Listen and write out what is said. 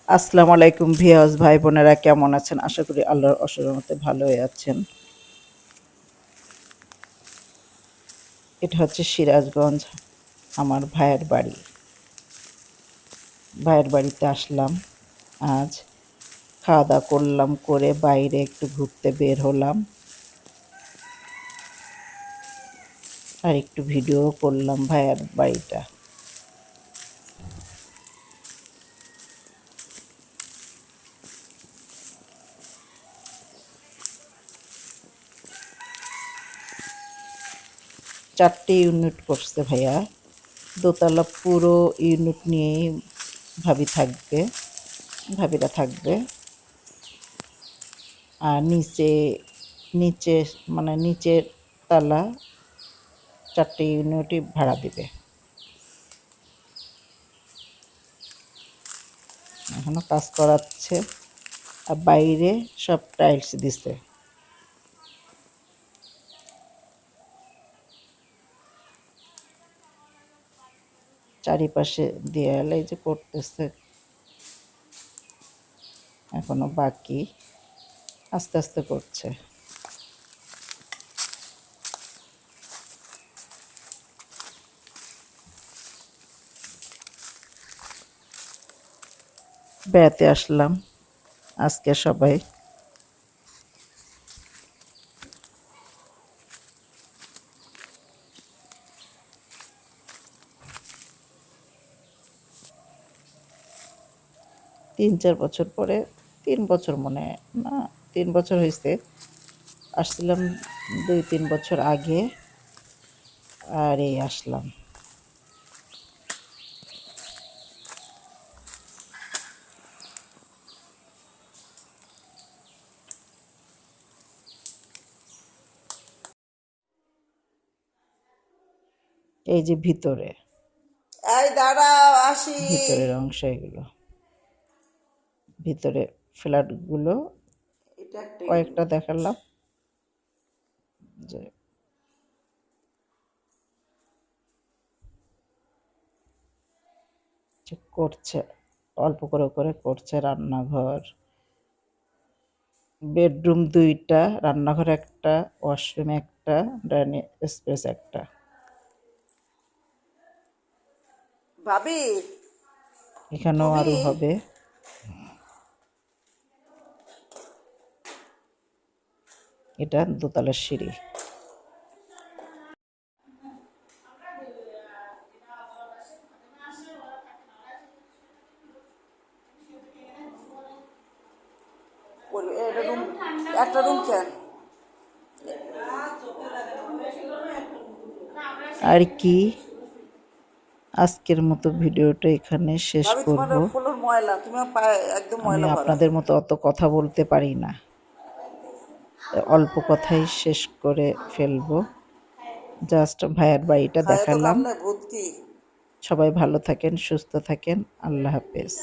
আসসালামু আলাইকুম ভিউয়ার্স ভাই বোনেরা, কেমন আছেন? আশা করি আল্লাহর অশেষ রহমতে ভালোই আছেন। এটা হচ্ছে সিরাজগঞ্জ, আমার ভাইয়ের বাড়ি। ভাইয়ের বাড়িতে আসলাম আজ। খাওয়া দাওয়া করলাম, করে বাইরে একটু ঘুরতে বের হলাম, আর একটু ভিডিও করলাম ভাইয়ের বাড়িটা। চারটে ইউনিট করছে ভাইয়া। দোতলা পুরো ইউনিট নিয়েই ভাবিরা থাকবে। আর নিচে নিচে মানে নিচের তলা চারটে ইউনিটই ভাড়া দিবে। এখনো কাজ করাচ্ছে, আর বাইরে সব টাইলস দিছে। চারিপাশে দেয়ালে যে করতেছে, এখনো বাকি, আস্তে আস্তে করছে। বেড়াতে আসলাম আজকে সবাই। তিন চার বছর পরে, 3 বছর মনে না, 3 বছর হয়েছে। আসছিলাম 2-3 বছর আগে, আর এই আসলাম। এই যে ভিতরে, এই দাঁড়াও আসি। ভিতরের অংশ এগুলো, ভিতরে ফ্ল্যাটগুলো এটা একটা কয়েকটা দেখালাম যে করছে, অল্প করে করে করছে। রান্নাঘর, বেডরুম 2টা, রান্নাঘর একটা, ওয়াশরুম একটা, ডাইনিং স্পেস একটা। ভাবি এখানেও তুমি আরো হবে। এটা দোতলার সিঁড়ি। এটা রুম, একটা রুম কেন? আর কি, আজকের মতো ভিডিওটা এখানে শেষ ভাবি তোমার করব। ফ্লোর ময়লা, তুমি পায়ে একদম আমি ময়লা ভরা। আপনাদের মতো অত কথা বলতে পারি না, অল্প কথাই শেষ করে ফেলবো। জাস্ট ভাইয়ের বাড়িটা খায় তো দেখালাম। কামলে ভূত কি? সবাই ভালো থাকেন, সুস্থ থাকেন, আল্লাহ হাফেজ।